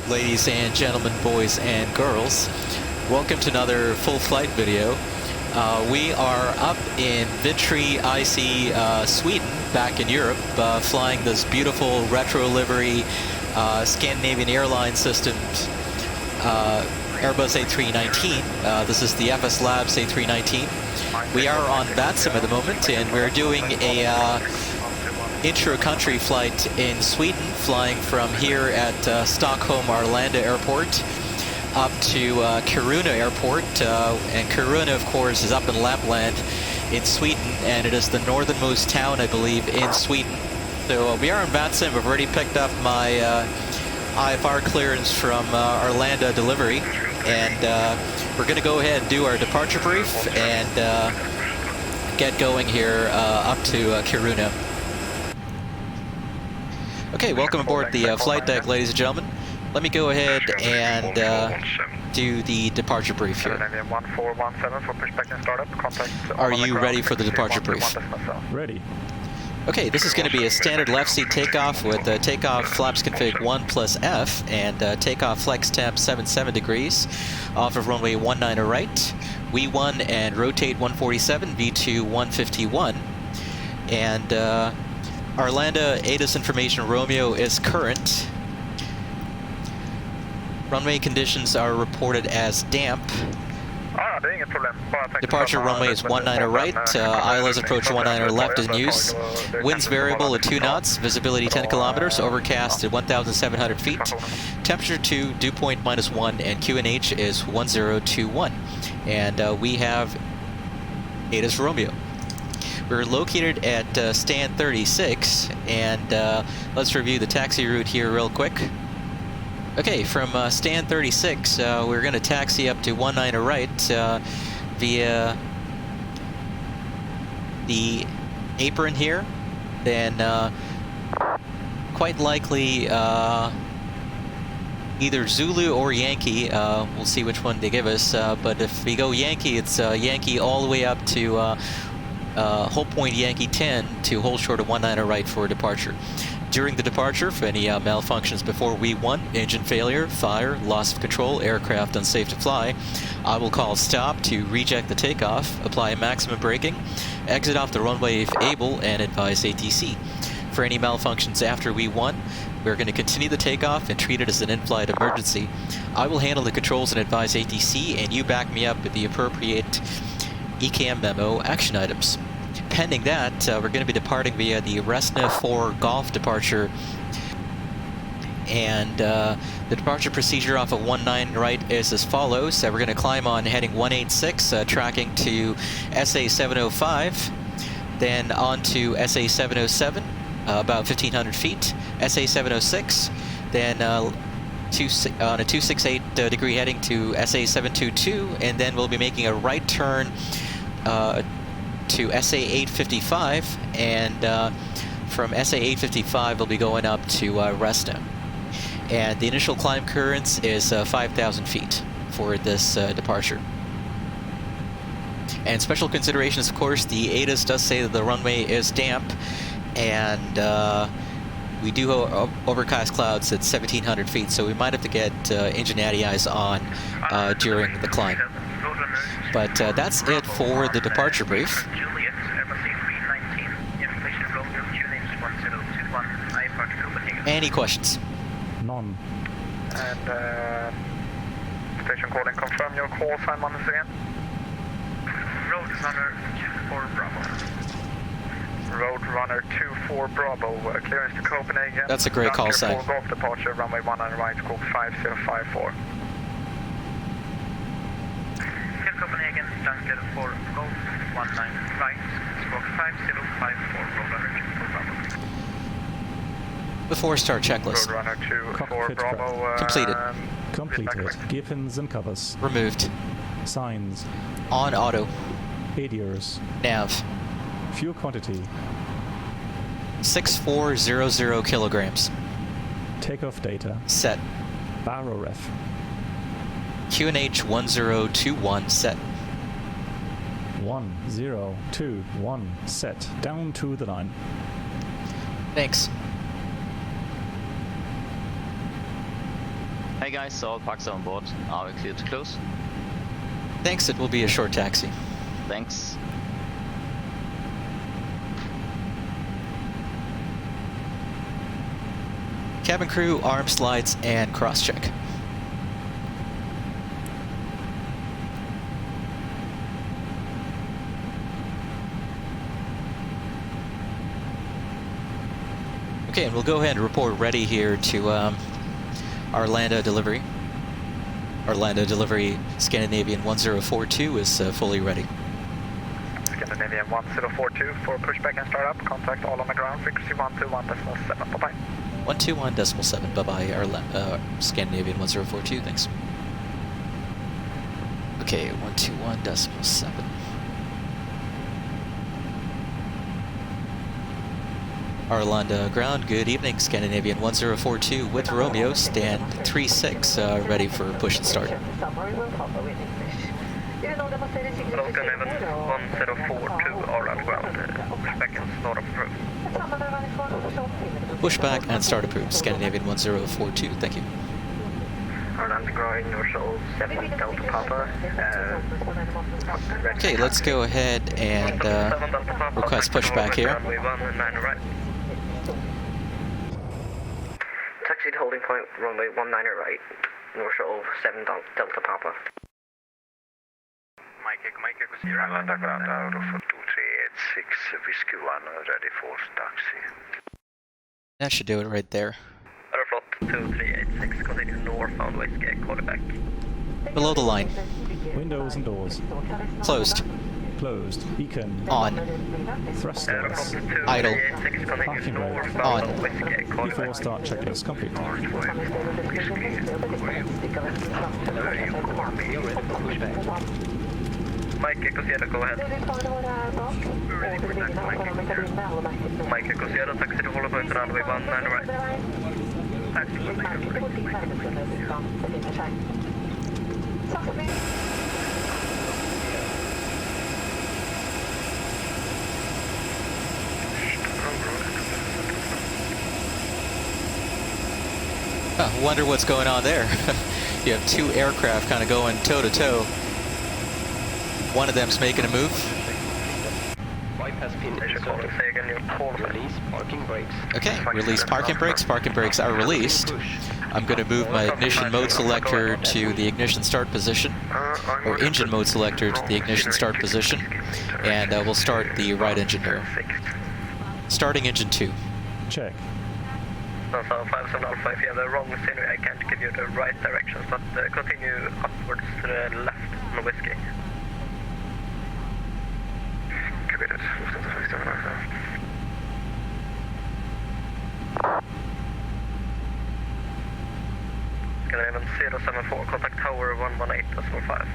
Ladies and gentlemen, boys and girls, welcome to another full flight video. We are up in Vitry, icy Sweden, back in Europe, flying this beautiful retro livery Scandinavian airline systems Airbus A319. This is the FSLabs A319. We are on Vatsim at the moment, and we're doing a intra-country flight in Sweden, flying from here at Stockholm Arlanda airport up to Kiruna airport, and Kiruna, of course, is up in Lapland in Sweden, and it is the northernmost town, I believe, in Sweden. So we are in Vatsim. I've already picked up my IFR clearance from Arlanda delivery, and we're going to go ahead and do our departure brief and get going here up to Kiruna. Okay, welcome aboard the flight deck, ladies and gentlemen. Let me go ahead and do the departure brief here. Are you ready for the departure brief? Ready. Okay, this is going to be a standard left seat takeoff with takeoff flaps config 1 plus F and takeoff flex temp 77 degrees off of runway 19 right, V1 and rotate 147, V2 151, and Arlanda ATIS information Romeo is current. Runway conditions are reported as damp. Departure runway is 19 right, ILS approach 19 left is in use. Winds variable at 2 knots, visibility 10 kilometers, overcast at 1,700 feet. Temperature 2, dew point -1, and QNH is 1021. And we have ATIS Romeo. We're located at stand 36, and let's review the taxi route here real quick. Okay, from stand 36, we're going to taxi up to 19 right via the apron here. Then quite likely either Zulu or Yankee. We'll see which one they give us. But if we go Yankee, it's Yankee all the way up to hold point Yankee 10 to hold short of 19 right for departure. During the departure, for any malfunctions before V1, engine failure, fire, loss of control, aircraft unsafe to fly, I will call stop to reject the takeoff, apply maximum braking, exit off the runway if able, and advise ATC. For any malfunctions after V1, we're going to continue the takeoff and treat it as an in-flight emergency. I will handle the controls and advise ATC, and you back me up with the appropriate ECAM memo action items. Pending that, we're going to be departing via the Resna 4 Golf departure, and the departure procedure off of 19 right is as follows. We're going to climb on heading 186, tracking to SA 705, then on to SA 707, about 1,500 feet, SA 706, then on a 268 degree heading to SA 722, and then we'll be making a right turn to SA 855, and from SA 855 we'll be going up to Resna. And the initial climb clearance is 5,000 feet for this departure. And special considerations, of course, the ATIS does say that the runway is damp, and we do overcast clouds at 1,700 feet, so we might have to get engine ADIs on during the climb. But that's it for the departure brief. Any questions? None. And station calling, confirm your call sign once again. Roadrunner 24 Bravo. Roadrunner 24 Bravo, clearance to Copenhagen. That's a great call sign. Golf departure, runway 19 right, squawk 5054. Copenhagen, Dunker for Golf 19 right, squawk 5054, Roadrunner 24 Bravo. The 4-star checklist. Roadrunner 24 Bravo. Completed. Completed. Gear pins and covers. Removed. Signs. On auto. ADIRS. Nav. Fuel quantity. 6400 kilograms. Takeoff data. Set. Baro ref. QNH 1021 set. 1021 set. Down to the line. Thanks. Hey guys, all parks are on board. Are we clear to close? Thanks, it will be a short taxi. Thanks. Cabin crew, arms, lights, and cross-check. Okay, and we'll go ahead and report ready here to Arlanda delivery. Arlanda delivery Scandinavian 1042 is fully ready. Scandinavian 1042 for pushback and startup. Contact all on the ground. Frequency 121.7. Bye-bye. 121.7. Bye-bye, Scandinavian 1042. Thanks. Okay, 121.7. Arlanda ground, good evening, Scandinavian 1042 with Romeo, stand 36, ready for push and start. Scandinavian 1042 Arlanda ground. Pushback and start approved. Pushback and start approved, Scandinavian 1042, thank you. Arlanda ground, North 7 Delta Papa. Okay, let's go ahead and request pushback here. Taxi to holding point, runway 19 right, North 7 Delta Papa. Mike, Arlanda ground, out of 2386, Whiskey 1, ready for taxi. That should do it right there. Aeroflot 2386, continue northbound Whiskey, call it back. Below the line. Windows and doors. Closed. Closed. Beacon. On. Thrusters. Idle. Parking brake. On. Before start checklist complete. Mike, Echo Sierra, go ahead. Mike, Echo Sierra, taxi to follow point runway 19 right. Wonder what's going on there. You have two aircraft kind of going toe to toe. One of them's making a move. Bypass pin Release parking brakes. Okay, release parking brakes. Parking brakes are released. I'm going to move my ignition mode selector to the ignition start position, or engine mode selector to the ignition start position, and we'll start the right engine here. Starting engine 2. Check. So 57 Alpha, if you have the wrong scenery, I can't give you the right directions, but continue upwards to the left on the Whiskey. Scandinavian 074, contact tower 118.5.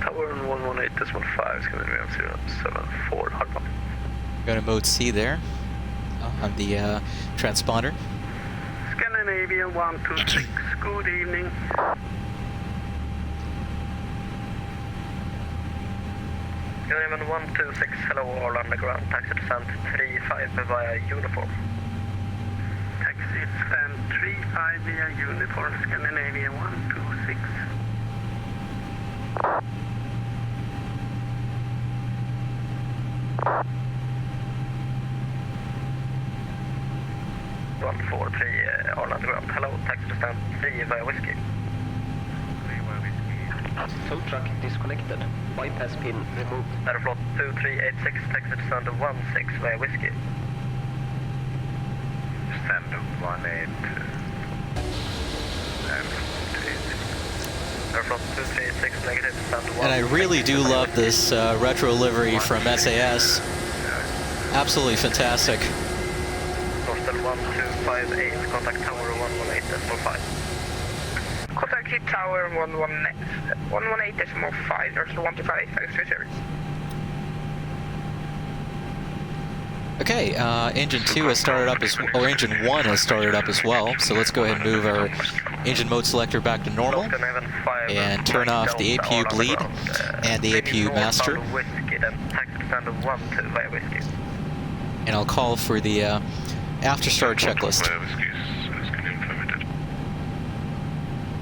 Tower 118.5, Scandinavian 074, hardball. Go to mode C there on the transponder. Scandinavian 126, good evening. Scandinavian 126, hello, all underground, taxi descent 35 via uniform. Taxi descent 35 via uniform, Scandinavian 126. Arlanda ground. Hello, taxi to stand 3 via Whiskey. Tow truck disconnected. Bypass pin removed. Aeroflot 2386, taxi to stand 16 via Whiskey. Stand 18. Aeroflot 2386, negative, stand 1. And I really do love this retro livery from SAS. Absolutely fantastic. Hostel 1258, contact tower 118.5. Contact hit tower 118.5, there's 125 service. Okay, engine 2 has started up or engine 1 has started up as well. So let's go ahead and move our engine mode selector back to normal and turn off the APU bleed and the APU master. And I'll call for the after start checklist.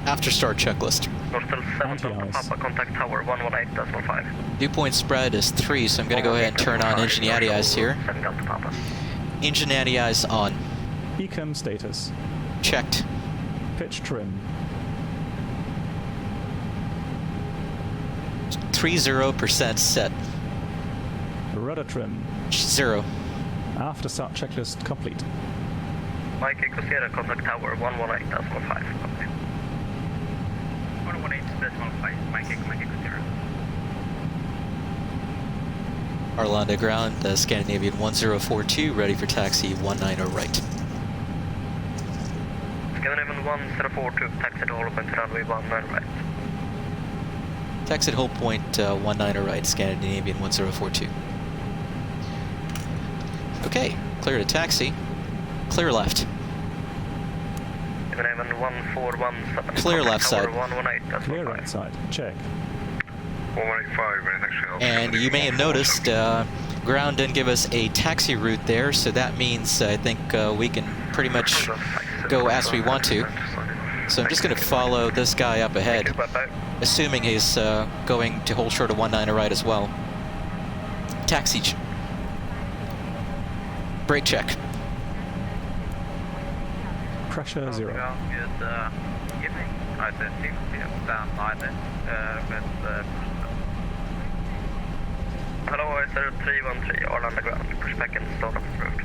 After start checklist. Northwell 7 Delta Anti-ice. Papa, contact tower 118.5. Dew point spread is 3, so I'm going to go ahead and turn on engine anti-ice here. 7 Delta Papa. Engine anti-ice on. Ecam status. Checked. Pitch trim. 30% set. Rudder trim. 0. After start checklist complete. Mike Cosera, contact tower 118.5. 118.5. Mike Cosera. Arlanda ground, Scandinavian 1042, ready for taxi 19 right. Scandinavian 1042, taxi to hold point runway 19 right. Taxi at hold point 19 right, Scandinavian 1042. Okay, clear to taxi. Clear left. Scandinavian 1417. Clear left side. 118.5. Clear right side. Check. 185, And you may have noticed ground didn't give us a taxi route there, so that means I think we can pretty much go as we want to. So I'm just going to follow this guy up ahead, assuming he's going to hold short of 19 right as well. Taxi. Brake check. Pressure 0. Good evening. I said stand with hello, is there 313 Arlanda ground, pushback and start up the road.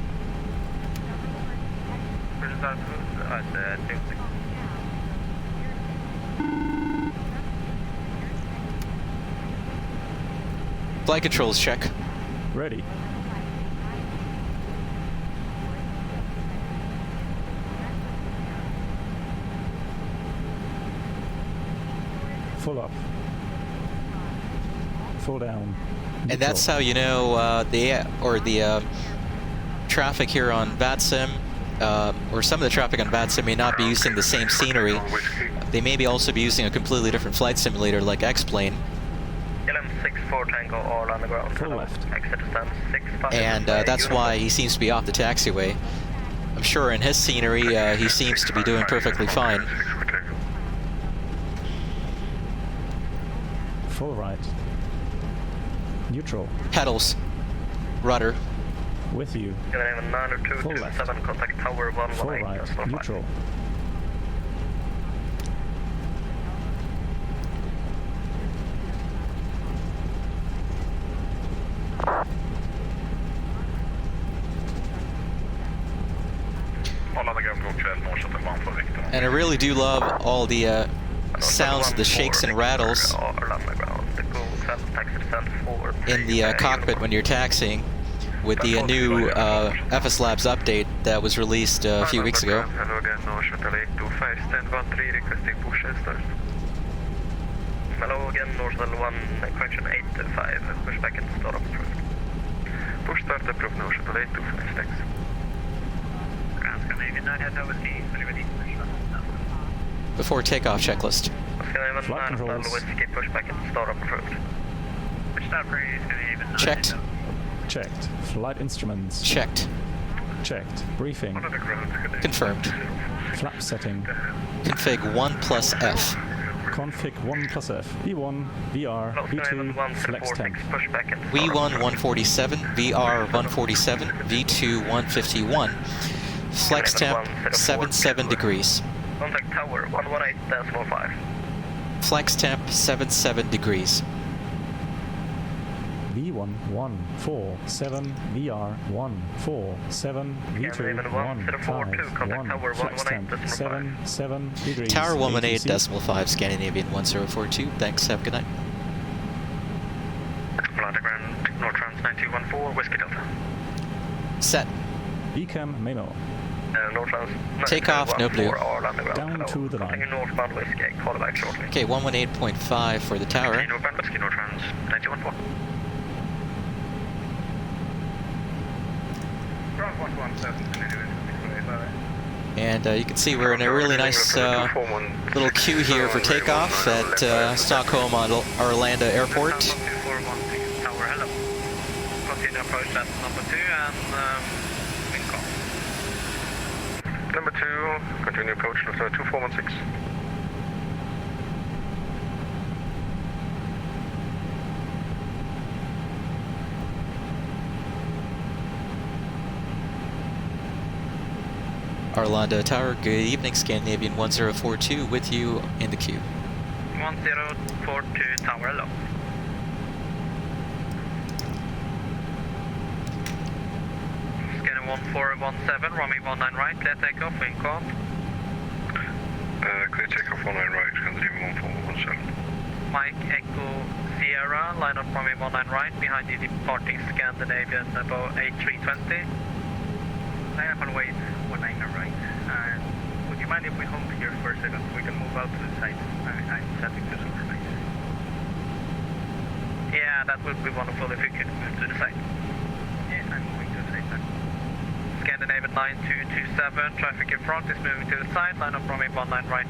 I said 2. Flight controls check. Ready. Full up. Full down. And that's how you know the traffic here on Vatsim, or some of the traffic on Vatsim may not be using the same scenery. They may be also be using a completely different flight simulator like XPlane. LM64 Tango all on the ground. Full left. Exit stand 65. And that's why he seems to be off the taxiway. I'm sure in his scenery he seems to be doing perfectly fine. Full right. Neutral. Pedals. Rudder. With you. Full left. 7 contact tower 118. Full right. Neutral. And I really do love all the sounds of the shakes and rattles in the cockpit when you're taxiing with the new FSLabs update that was released a few weeks ago. Hello again, Northwell 1, correction 825, pushback and start up approved. Push start approved, Northwell 825, thanks. Before takeoff checklist. Flight controls. Pushback and start up approved. Checked. Checked. Flight instruments. Checked. Checked. Briefing. Confirmed. Flap setting. Config 1 plus F. Config 1 plus F. V1, VR, V2, flex temp. V1 147, VR 147, V2 151. Flex temp 77 degrees. Contact tower 118.5. Flex temp 77 degrees. V1 147, VR 147, V2 151, flex temp 77 degrees. Tower 118.5, ATC. Scandinavian 1042. Thanks, have a good night. Arlanda ground, Nortrans 9214, Whiskey Delta. Set. Ecam memo. Nortrans Takeoff, no blue. Down to the line. Continue northbound Whiskey, call back shortly. Okay, 118.5 for the tower. Continue northbound Whiskey, Nortrans 9214. And you can see we're in a really nice little queue here for takeoff at Stockholm Arlanda Airport. Continue approach at number 2 and wind call. Number 2, continue approach to 2416. Arlanda Tower, good evening, Scandinavian 1042 with you in the queue. 1042 Tower, hello. Scanner 1417, runway 19 right, clear takeoff, wind calm. Clear takeoff 19 right, Scandinavian 1417. Mike Echo Sierra, line up runway 19 right, behind the departing Scandinavian about A320. Line up on wait 19 right. Would you mind if we hold here for a second? We can move out to the side. I'm setting to supervise. Yeah, that would be wonderful if you could move to the side. Yeah, I'm moving to the side now. Scandinavian 9227, traffic in front is moving to the side, line up runway 19 right.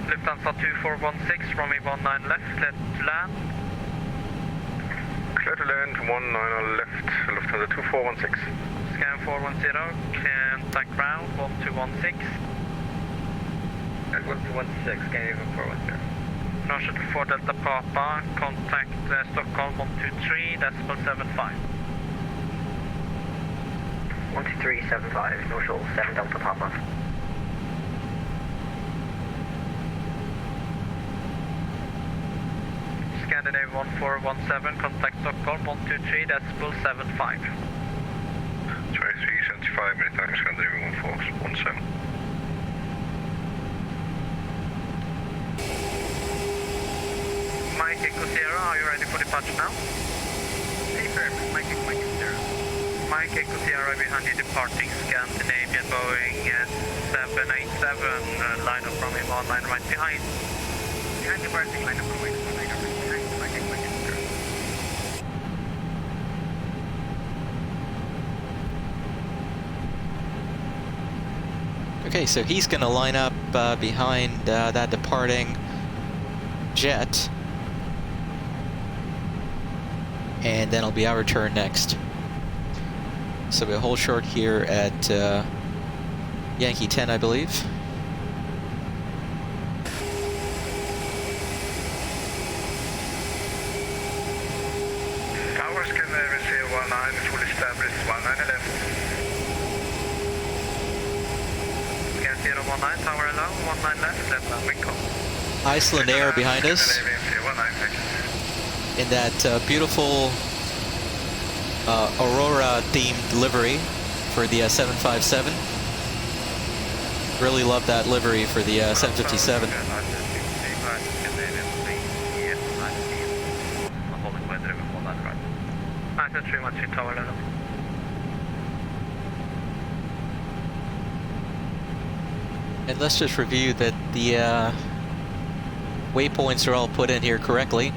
Lufthansa 2416, runway 19 left, clear to land. Clear to land, 19 on left, Lufthansa 2416. Scan 410, contact ground 1216. At 1216, Scandinavian 410. Russia 4 Delta Papa, contact Stockholm 123, decimal 75. 12375, Norshall 7 Delta Papa. Scandinavian 1417, contact Stockholm 123, decimal 75. 2375, many thanks, Scandinavian 1417. Mike Echo Sierra, are you ready for departure now? Hey, sir. Mike Sierra. Mike Echo Sierra behind you departing Scandinavian Boeing 787, line up runway 19 right behind. Behind departing line up runway 19 right behind Mike Sierra. Okay, so he's going to line up behind that departing jet. And then it'll be our turn next. So we'll hold short here at Yankee 10, I believe. Tower Scandinavian 019, full established, 19 left. Scan 019, tower low, 19 left, left land wind calm. Iceland Air behind us Scandinavian 019, thanks. in that beautiful Aurora themed livery for the 757. Really love that livery for the 757. Three much in tower level. And let's just review that the waypoints are all put in here correctly.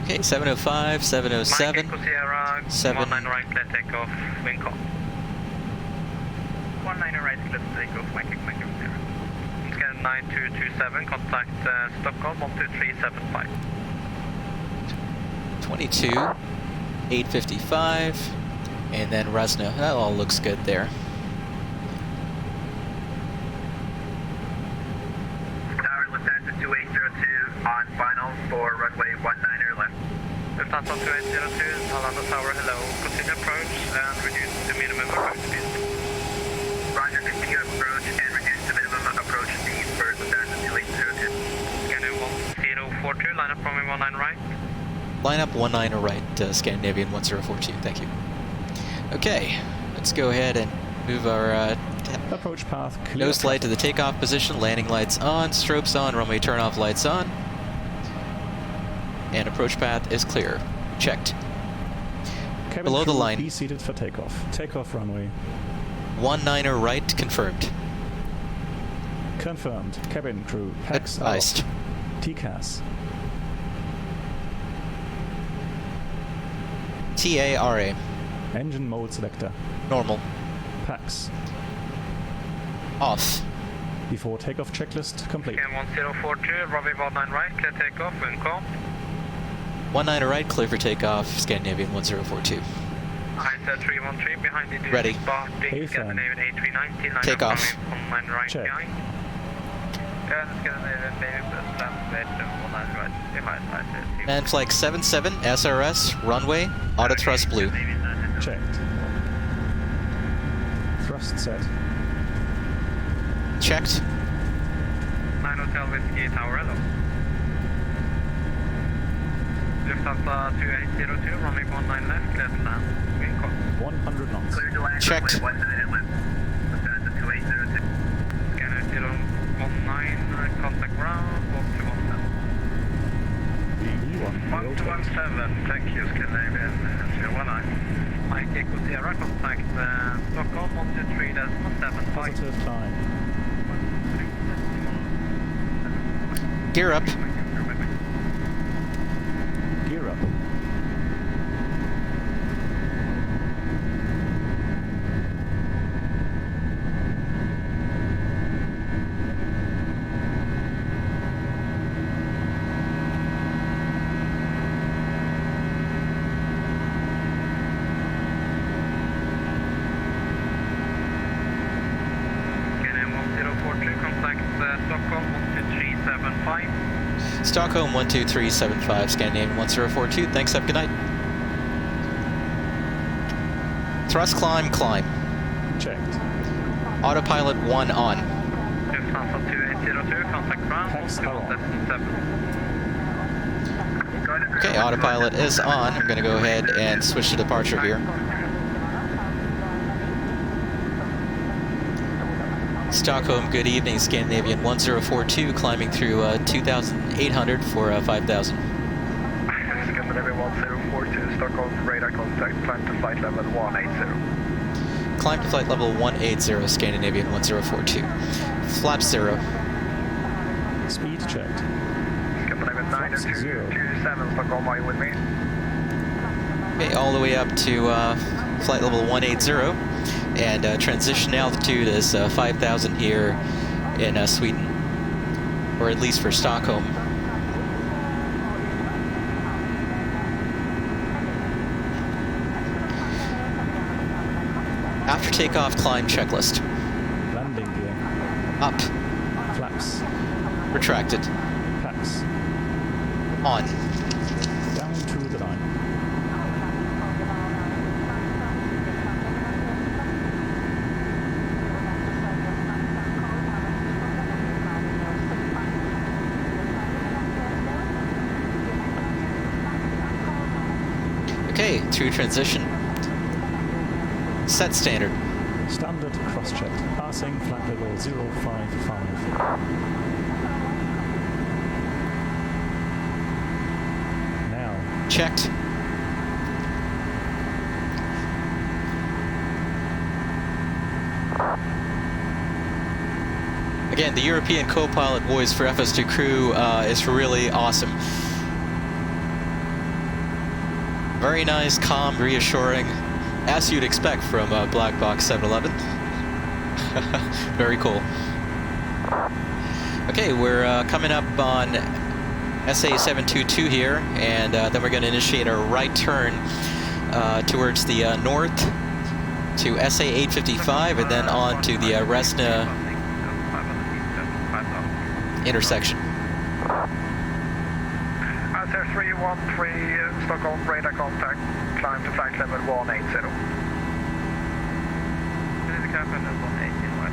Okay, 705, 707, Mike Echo Sierra, 7. 19 right, clear takeoff, wind calm. 19 right, let's take off Mike Sierra. Scan 9227, contact Stockholm 12375. 22, 855, and then Resna. That all looks good there. Tower Lufthansa 2802 on final for runway 19er left. Lufthansa 2802, Arlanda Tower, hello. Continue approach and reduce the minimum approach speed. Roger, continue approach and reduce the minimum approach speed for Lufthansa 2802. Scanner 1042, line up runway 19 right. Line up 19 or right, Scandinavian 1042. Thank you. Okay, let's go ahead and move our Approach path clear. nose light to the takeoff position. Landing lights on, strobes on, runway turnoff lights on. And approach path is clear. Checked. Cabin below the crew, line. Be seated for takeoff. Takeoff runway. 19er right, confirmed. Confirmed. Cabin crew. Packs out. Advised. TCAS. TARA. Engine mode selector. Normal. Packs. Off. Before takeoff checklist complete. Scan 1042, runway 19 right, clear takeoff, wind calm. 19er right, clear for takeoff, Scandinavian 1042. ISA 313 behind the Ready. departing A-fan. Scandinavian A319, line Take up off. runway 19 right Check. behind. And flight 77, SRS, runway, auto thrust blue. Checked. Thrust set. Checked. 9 Hotel Whiskey Tower, hello. Lufthansa 2802, runway 19 left, clear to land. Green call. 100 knots. Checked. Scanner 019, contact ground, 1217. V1. 1217, thank you, Scandinavian 019. Mike Echo Sierra, contact Stockholm 123.75. Positive climb. Gear up. Gear up. Stockholm 12375, Scandinavian 1042. Thanks, have a good night. Thrust climb, climb. Checked. Autopilot 1 on. Lufthansa 2802, contact ground, Hex are on. 1217. Okay, autopilot is on. I'm going to go ahead and switch to departure here. Stockholm, good evening, Scandinavian 1042, climbing through 2,800 for 5,000. Scandinavian 1042, Stockholm, radar contact, climb to flight level 180. Climb to flight level 180, Scandinavian 1042. Flaps 0. Speed checked. Scandinavian Flaps 9227, Stockholm, are you with me? Okay, all the way up to flight level 180. And transition altitude is 5,000 here in Sweden, or at least for Stockholm. After takeoff, climb checklist. Landing gear. Up, Flaps. retracted, Packs. on, Down to the line. Okay, through transition. Set standard. Standard cross-check. Passing flight level 055. Now. Checked. Again, the European co-pilot voice for FS2 crew is really awesome. Very nice, calm, reassuring, as you'd expect from Black Box 711. Very cool. Okay, we're coming up on SA722 here, and then we're going to initiate our right turn towards the north to SA855, and then on to the Resna intersection. Answer 313, Stockholm, radar contact, climb to flight level 180. This is Captain 118, right?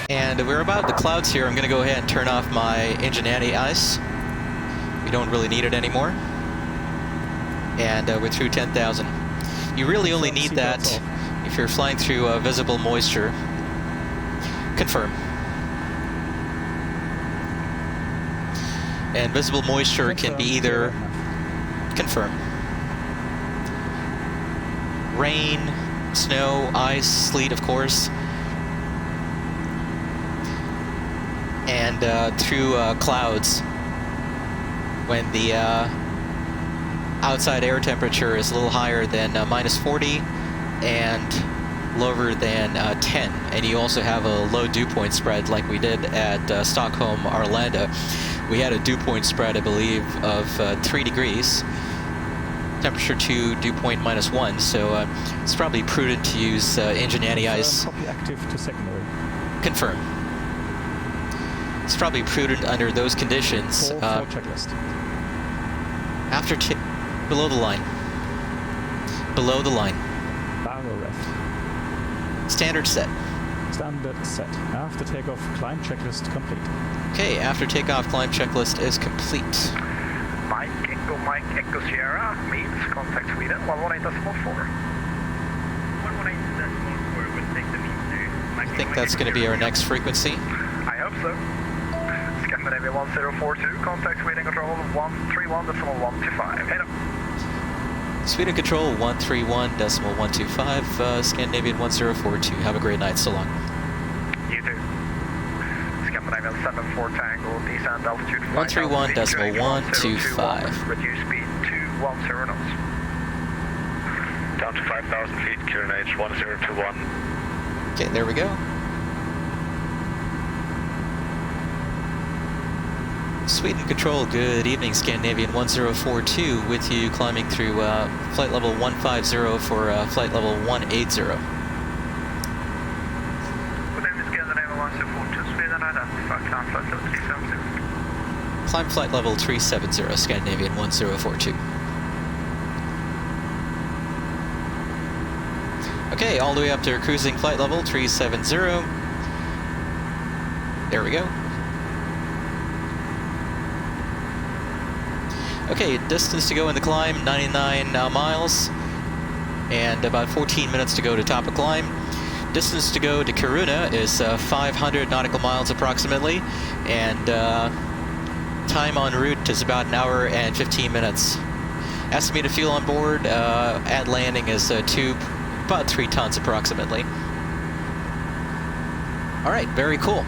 And we're above the clouds here. I'm going to go ahead and turn off my engine anti-ice. We don't really need it anymore. And we're through 10,000. You really only need that if you're flying through visible moisture. Confirm. And visible moisture can be either... Confirm. Rain, snow, ice, sleet, of course. And through clouds when the outside air temperature is a little higher than minus 40 and lower than 10. And you also have a low dew point spread like we did at Stockholm Arlanda. We had a dew point spread, I believe, of 3 degrees. Temperature to dew point minus 1, so it's probably prudent to use engine anti-ice. Copy active to secondary. Confirm. It's probably prudent under those conditions. For checklist. After below the line. Below the line. Barrel ref. Standard set. Standard set. After takeoff, climb checklist complete. Okay, after takeoff, climb checklist is complete. Mike Echo Sierra means contact Sweden 118.4. 118.4 will take the mean to I think that's going to be our next frequency. I hope so. Scandinavia 1042, contact Sweden control 131.125. Hey up. Sweden control 131.125, Scandinavian 1042. Have a great night, so long. You too. Scandinavian 74 Tango, descent altitude 131.125. Reduce speed to 10 knots. Down to 5,000 feet, Kiruna H 1021. Okay, there we go. Sweden control, good evening, Scandinavian 1042, with you climbing through flight level 150 for flight level 180. Good evening, Scandinavia 1042, Sweden identify, climb flight level 370. Climb flight level 370, Scandinavian 1042. Okay, all the way up to cruising flight level 370. There we go. Okay, distance to go in the climb, 99 miles, and about 14 minutes to go to top of climb. Distance to go to Kiruna is 500 nautical miles approximately, and time en route is about an hour and 15 minutes. Estimated fuel on board at landing is about 3 tons approximately. All right, very cool.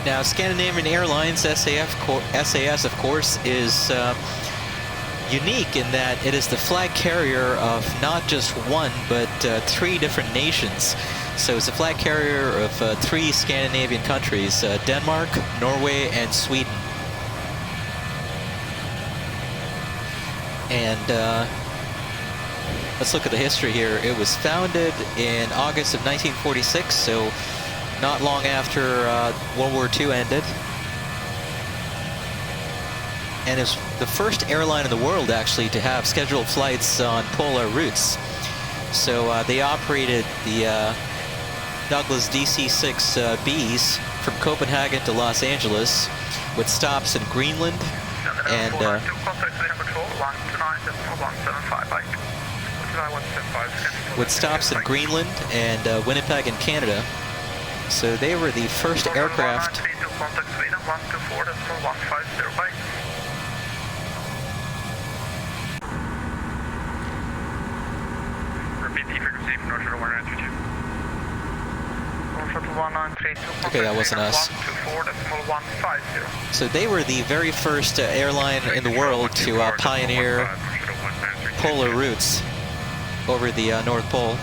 Now, Scandinavian Airlines, SAS, of course, is unique in that it is the flag carrier of not just one, but 3 different nations. So it's a flag carrier of 3 Scandinavian countries, Denmark, Norway, and Sweden. And let's look at the history here. It was founded in August of 1946, so not long after World War II ended. And it's the first airline in the world, actually, to have scheduled flights on polar routes. So they operated the Douglas DC-6Bs from Copenhagen to Los Angeles, with stops in Greenland and Winnipeg in Canada. So they were the first aircraft. Okay, that wasn't us. So they were the very first airline in the world to pioneer polar routes over the North Pole.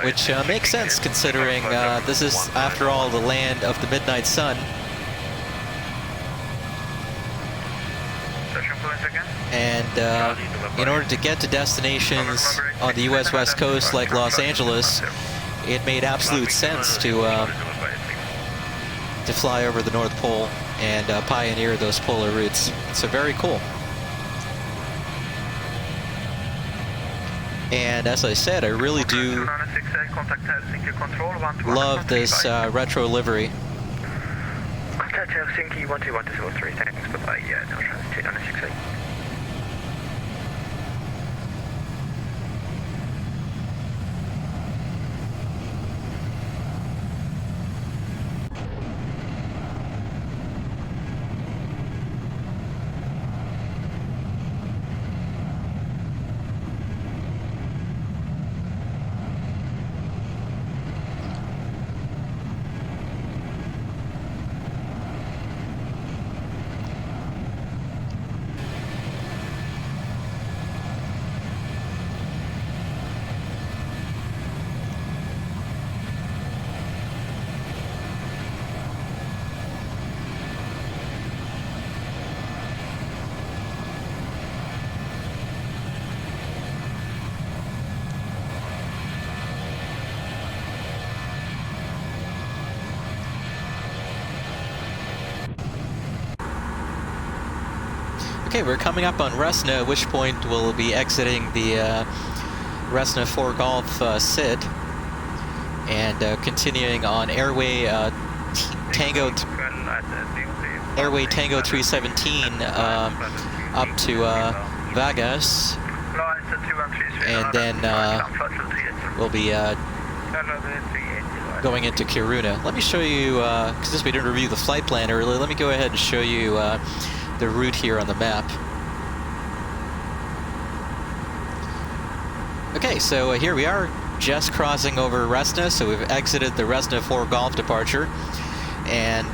Which makes sense considering this is, after all, the land of the midnight sun. And in order to get to destinations on the US West Coast like Los Angeles, it made absolute sense to fly over the North Pole and pioneer those polar routes. So very cool. And as I said, I really do love this retro livery. Contact Helsinki 121-03, thanks, bye-bye, yeah, no chance, 2968. Okay, we're coming up on Resna, at which point we'll be exiting the Resna 4 Golf SID and continuing on Airway Tango 317 up to Vegas, and then we'll be going into Kiruna. Let me show you, because since we didn't review the flight plan earlier, let me go ahead and show you the route here on the map. Okay, so here we are, just crossing over Resna, so we've exited the Resna 4 Golf departure, and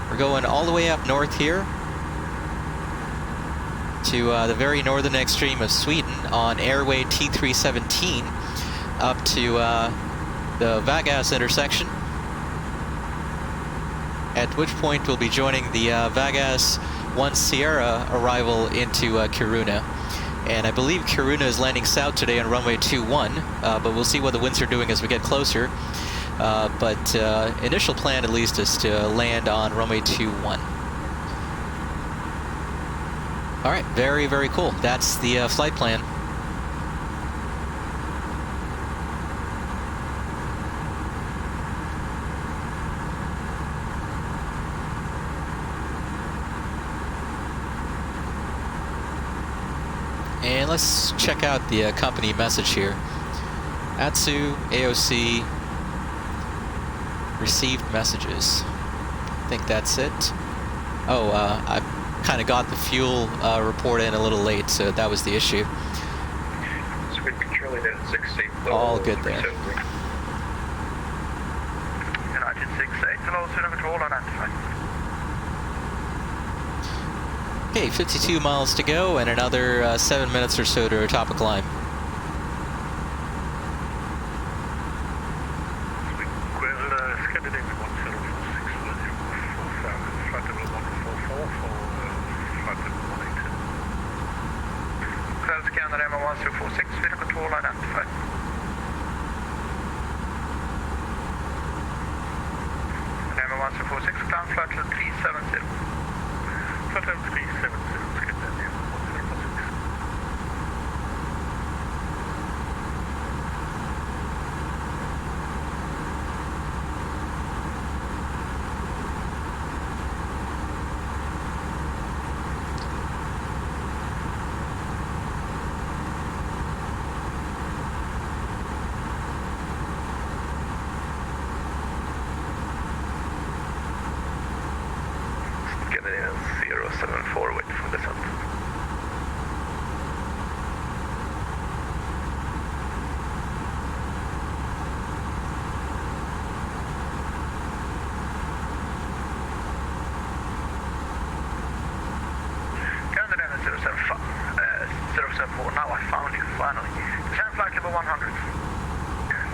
we're going all the way up north here to the very northern extreme of Sweden on Airway T317 up to the Vegas intersection, at which point we'll be joining the Vegas 1 Sierra arrival into Kiruna. And I believe Kiruna is landing south today on runway 21, but we'll see what the winds are doing as we get closer. But initial plan at least is to land on runway 21. All right, very, very cool. That's the flight plan. And let's check out the company message here. Atsu, AOC, received messages. I think that's it. Oh, I kind of got the fuel report in a little late, so that was the issue. All good there. United 68, hello, Sweden Control, identified. Okay, 52 miles to go and another 7 minutes or so to our top of climb.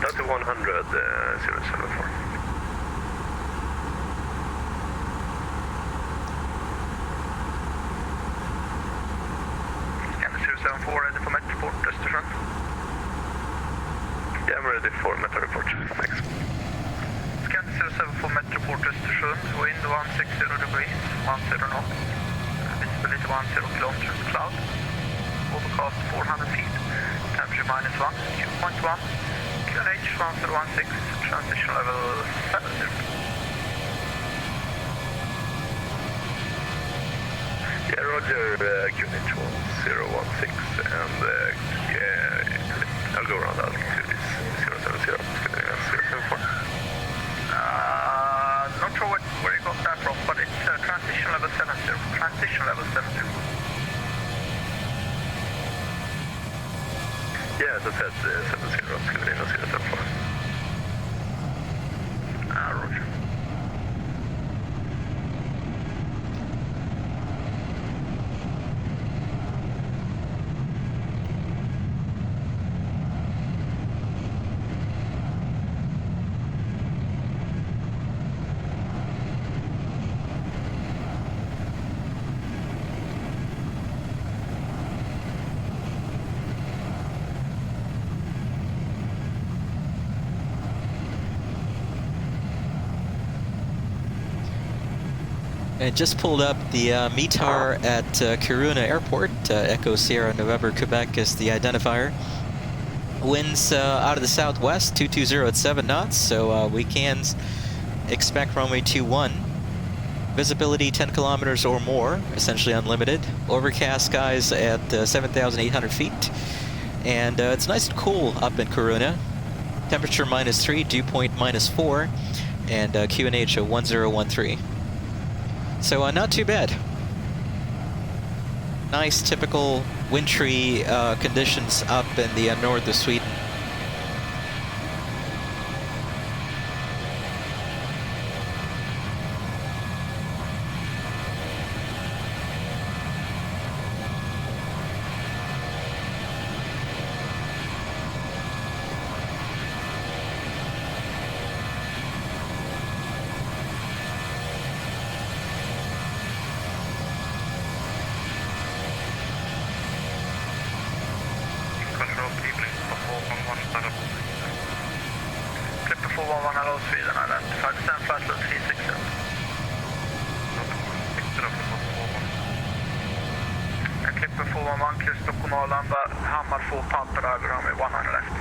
Delta 100, 074. 074 Metro Report. Thanks. Scan 074 Metro Report Östersund, wind 160 degrees, 10 knots. Visibility 10 kilometers, cloud. Overcast 400 feet. Temperature -1, dew point 1. QNH 1016, transition level 70. Yeah, Roger, QNH 1016, and I'll go around altitude is 070, 074. Not sure where you got that from, but it's transition level 70. Transition level 70. Yeah, as I said, 70, Kiruna 074. Roger. And just pulled up the METAR at Kiruna Airport. Echo Sierra November Quebec is the identifier. Winds out of the southwest, 220 at 7 knots, so we can expect runway 21. Visibility 10 kilometers or more, essentially unlimited. Overcast skies at 7,800 feet. And it's nice and cool up in Kiruna. Temperature -3, dew point -4, and QNH of 1013. So not too bad. Nice, typical wintry conditions up in the north of Sweden. Sweden identified, stand flight level 360. And Clipper 411, clear Stockholm Arlanda, Hammar 4 Papa driver, runway 19 left.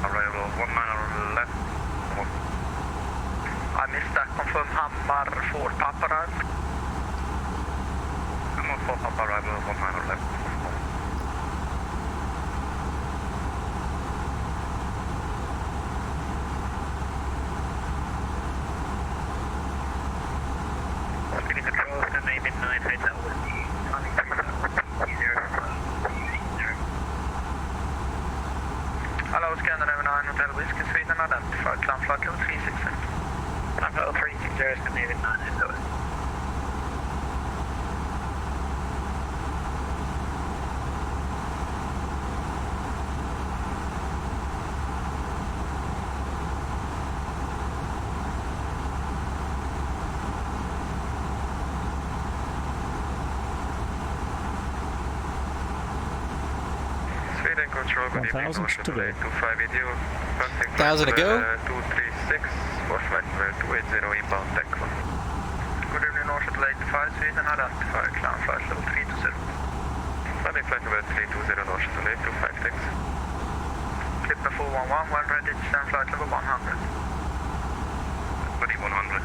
Arrival 19 left. I missed that, confirm Hammar 4 Papa driver. Hammar 4 Papa arrival 19 left. Hello, Scandinavia 9 Hotel Whiskey Sweden identified, climb flight level 360. Climb level 360, Scandinavia 9 Hotel. Control, good evening, 1,000 to go. 25 video, 1,000 to go. 236, for flight number 280 inbound Takeoff. Good evening, North Shuttle 85 Sweden identified, climb flight level 320. Landing flight number 320, North Shuttle 825, thanks. Clipper 411, well ready to stand flight level 100. Good evening, 100.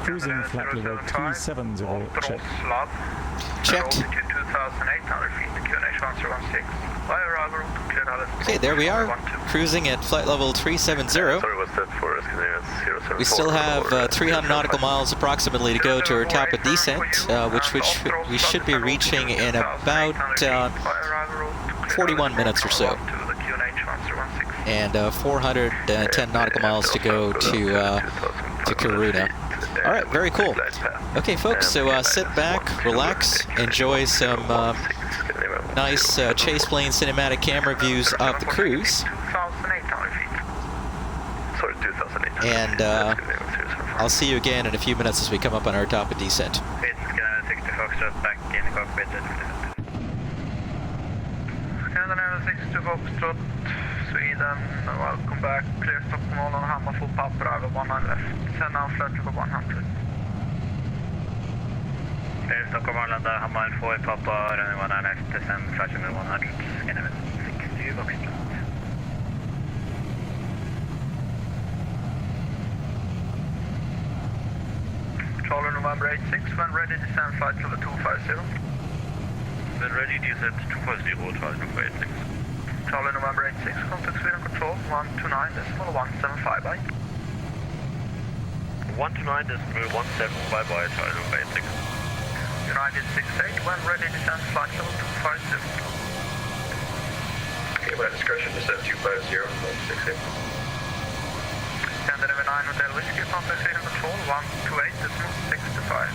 Cruising flight level 370, check. Checked. Altitude 2,800 feet, QNH QNH1016. Via arrival route to clear island. Okay, there we are, cruising at flight level 370. Sorry, what's that for? We still have 300 nautical miles approximately to go to our top of descent, which we should be reaching in about 41 minutes or so. And 410 nautical miles to go to Kiruna. All right, very cool. Okay, folks, so sit back, relax, enjoy some nice ChasePlane cinematic camera views of the cruise. And I'll see you again in a few minutes as we come up on our top of descent. Back in the cockpit. Canada 62 Foxtrot, Sweden, welcome back. Clear Stockholm Arlanda, Hammar, full pop arrival 100 left. Send now flight level 100. Clear Stockholm Arlanda, Hammar, full pop running 100 left. Send flight level 100. Canada 62 Foxtrot. Charlie November 86, when ready, descend flight level 250. When ready, descend 250, Charlie November 86. Charlie November 86, contact Sweden Control 129.175, bye. 129.175, bye, Charlie November 86. United 68, when ready, descend flight level 250. Okay, by discretion, descend 250, 68. Canada 9 Hotel Whiskey, contact Sweden Control 128.65.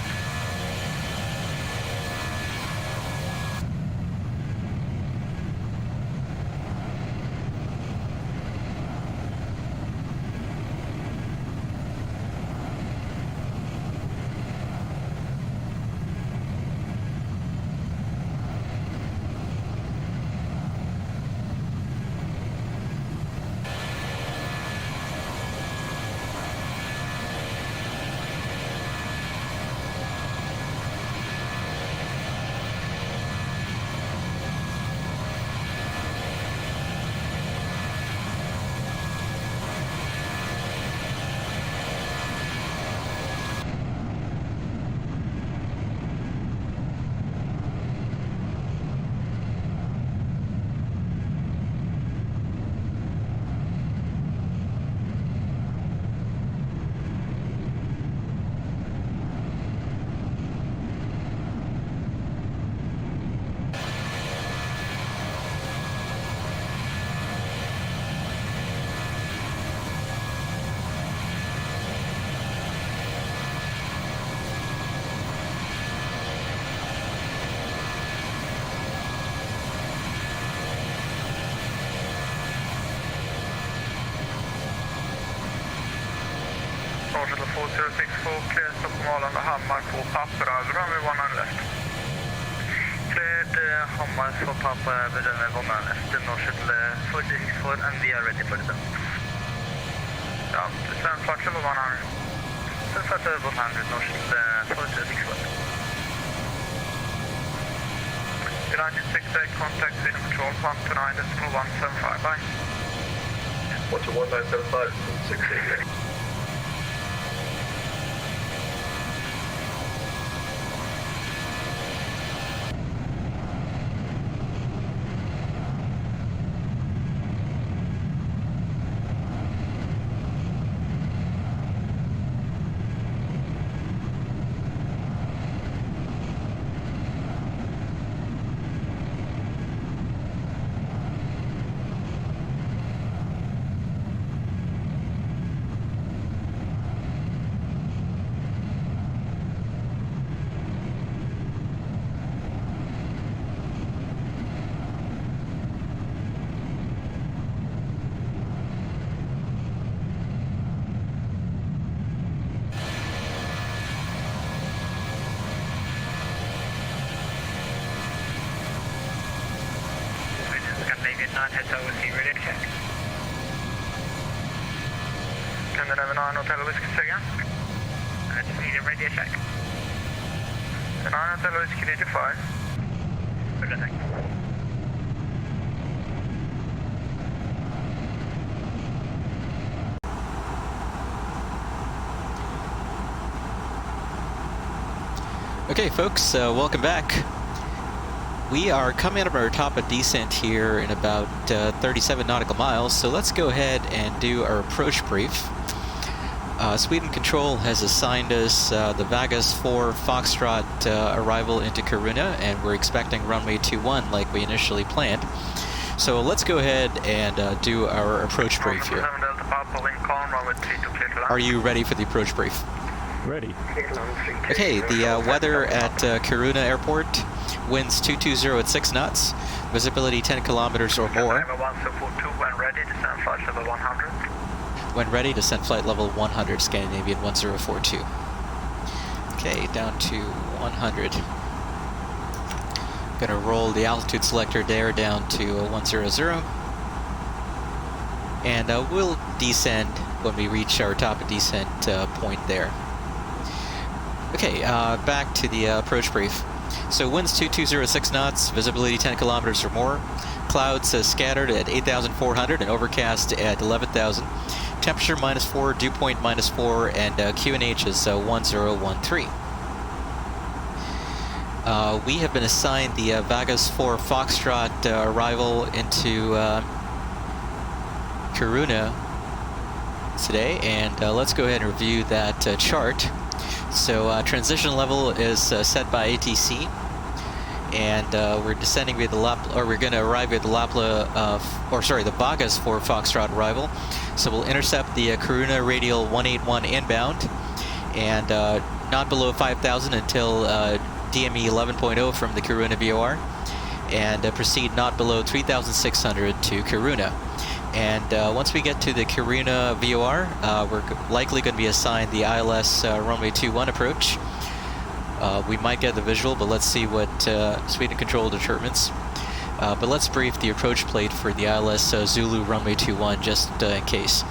Northern 4064, clear Stockholm Arlanda, Hammar, full papper över, runway 100 left. Cleared Hammar for Papa over runway 100 left, Northern 4064, and we are ready for descent. Yeah, descend flight level 100. Descend flight level 100, Northern 4064. United 68, contact Sweden Control 129.175, bye. 129.75, 68. Heads over, see ready to check. Canada 9 Hotel Whiskey, say again. Just need a radio check. 9 Hotel Whiskey, 85. Good luck. Okay, folks, welcome back. We are coming up our top of descent here in about 37 nautical miles, so let's go ahead and do our approach brief. Sweden Control has assigned us the Vegas 4 Foxtrot arrival into Kiruna, and we're expecting runway 21 like we initially planned. So let's go ahead and do our approach brief here. Are you ready for the approach brief? Ready. Okay, the weather at Kiruna Airport, winds 220 at 6 knots, visibility 10 kilometers or more. When ready, descend flight level 100, Scandinavian 1042. Okay, down to 100. Gonna roll the altitude selector there down to 100. And we'll descend when we reach our top of descent point there. Okay, back to the approach brief. So winds 220 knots, visibility 10 kilometers or more, clouds scattered at 8,400 and overcast at 11,000. Temperature -4, dew point -4, and QNH is 1013. We have been assigned the Vegas 4 Foxtrot arrival into Kiruna today, and let's go ahead and review that chart. So transition level is set by ATC, and we're descending via the we're going to arrive at the the Vegas 4 Foxtrot arrival. So we'll intercept the Kiruna radial 181 inbound, and not below 5,000 until DME 11.0 from the Kiruna VOR, and proceed not below 3,600 to Kiruna. And once we get to the Kiruna VOR, we're likely going to be assigned the ILS runway 21 approach. We might get the visual, but let's see what Sweden Control determines. But let's brief the approach plate for the ILS Zulu runway 21 just in case.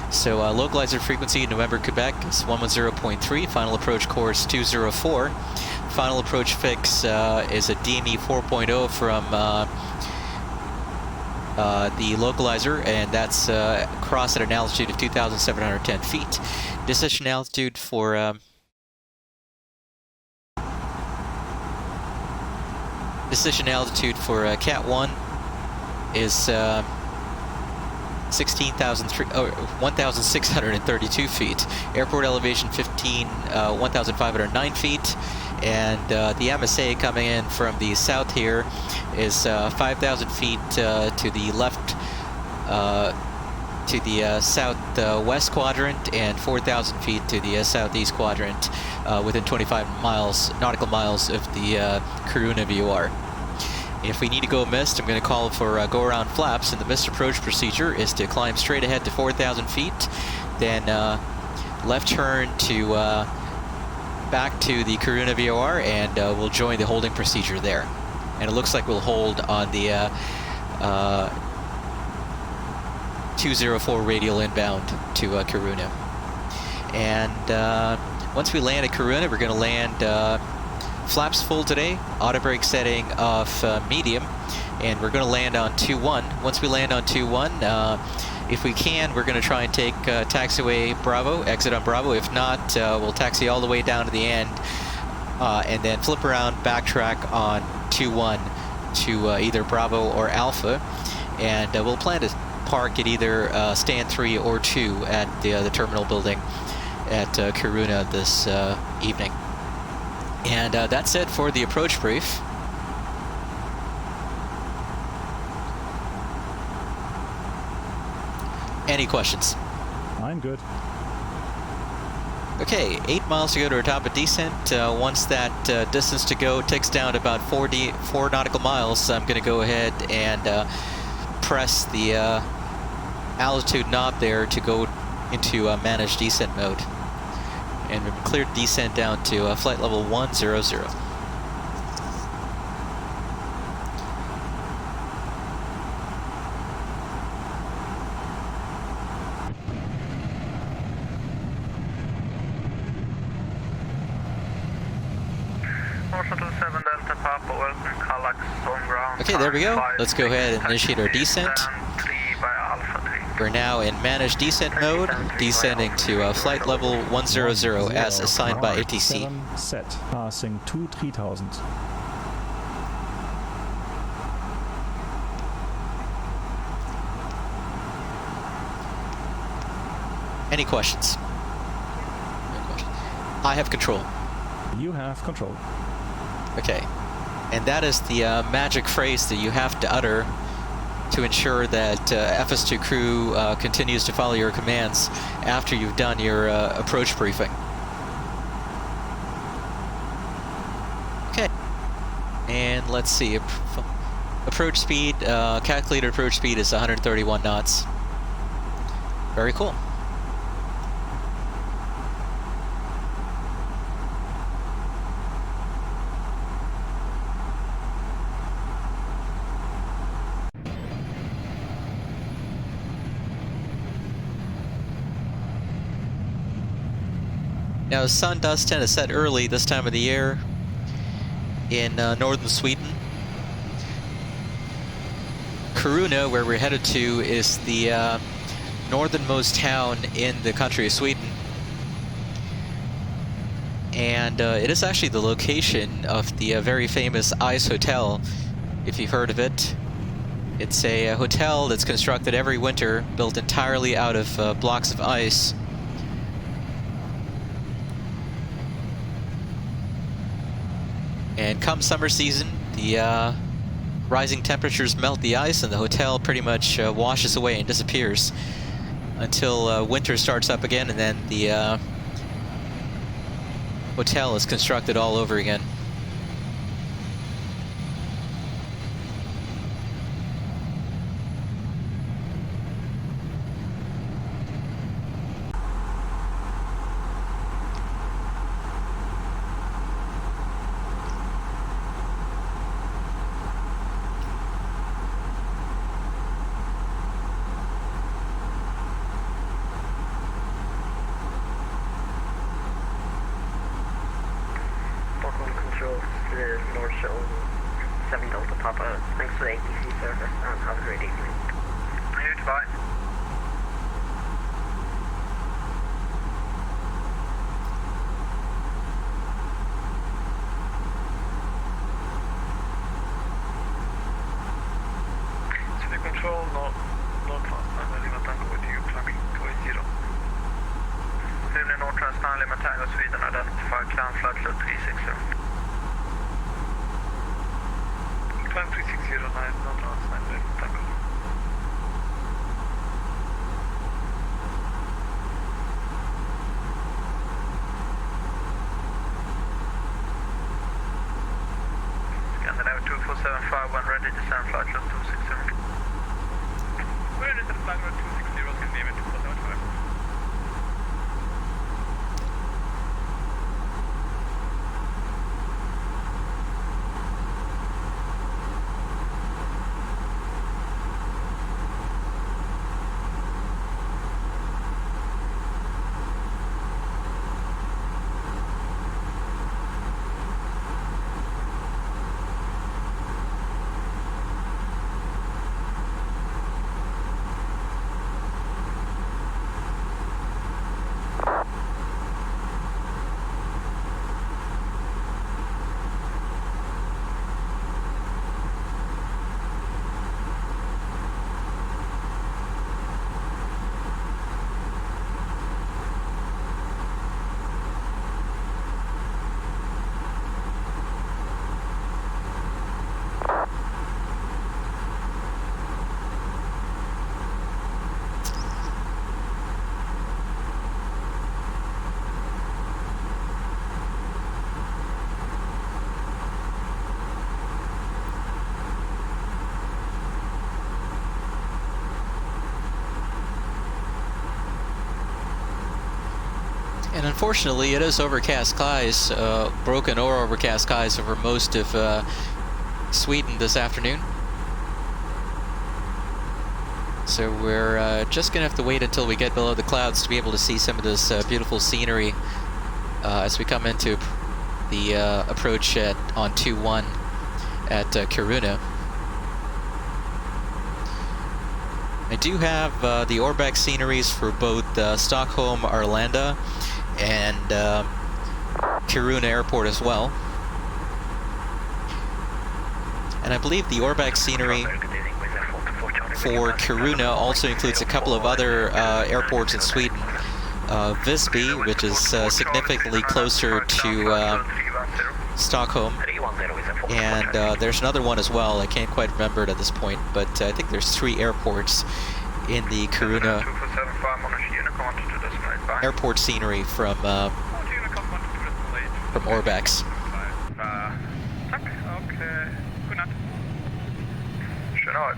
So localizer frequency November Quebec is 110.3, final approach course 204. Final approach fix is a DME 4.0 from the localizer, and that's crossed at an altitude of 2,710 feet. Decision altitude for Cat 1 is 1,632 feet. Airport elevation 1,509 feet. And the MSA coming in from the south here is 5,000 feet to the left, to the southwest quadrant, and 4,000 feet to the southeast quadrant, within 25 nautical miles of the Kiruna VOR. If we need to go mist, I'm going to call for go-around flaps, and the mist approach procedure is to climb straight ahead to 4,000 feet, then left turn to back to the Kiruna VOR, and we'll join the holding procedure there. And it looks like we'll hold on the 204 radial inbound to Kiruna. And once we land at Kiruna, we're going to land flaps full today, auto brake setting off medium, and we're going to land on 2-1. Once we land on 2-1, if we can, we're going to try and take taxiway Bravo, exit on Bravo. If not, we'll taxi all the way down to the end, and then flip around, backtrack on 2-1 to either Bravo or Alpha, and we'll plan to park at either stand 3 or 2 at the terminal building at Kiruna this evening. And that's it for the approach brief. Any questions? I'm good. Okay, 8 miles to go to our top of descent. Once that distance to go ticks down to about 4 nautical miles, I'm going to go ahead and press the altitude knob there to go into managed descent mode. And we've cleared descent down to flight level 100. Okay, there we go. Let's go ahead and initiate our descent. We're now in managed descent mode, descending to flight level 100 as assigned by ATC. Set, passing 3000. Any questions? No questions. I have control. You have control. Okay. And that is the magic phrase that you have to utter to ensure that FS2 crew continues to follow your commands after you've done your approach briefing. Okay. And let's see. Approach speed, calculated approach speed is 131 knots. Very cool. Now, the sun does tend to set early this time of the year in northern Sweden. Kiruna, where we're headed to, is the northernmost town in the country of Sweden. And it is actually the location of the very famous Ice Hotel, if you've heard of it. It's a hotel that's constructed every winter, built entirely out of blocks of ice. And come summer season, the rising temperatures melt the ice and the hotel pretty much washes away and disappears until winter starts up again, and then the hotel is constructed all over again. North Shell 7 Delta Papa. Thanks for the ATC service and have a great evening. You too, bye. Swedish Control, North Transplant Lima Tango with you, climbing 280. Sweden North Transplant Lima Tango, Sweden, identified climb flight load 360. Climb 360, North Transplant Lima Tango. Scandinavia 2475, when ready, descend flight load 260. Where is the flight load 260, Scandinavia 2475? And unfortunately, it is overcast skies, broken or overcast skies over most of Sweden this afternoon. So we're just going to have to wait until we get below the clouds to be able to see some of this beautiful scenery as we come into the approach on 2-1 at Kiruna. I do have the Orbx sceneries for both Stockholm Arlanda and Kiruna Airport as well. And I believe the Orbx scenery for Kiruna also includes a couple of other airports in Sweden, Visby, which is significantly closer to Stockholm. 310 is a full And there's another one as well. I can't quite remember it at this point, but I think there's 3 airports in the Kiruna airport scenery from Orbx. Tack och godnatt. Kör av.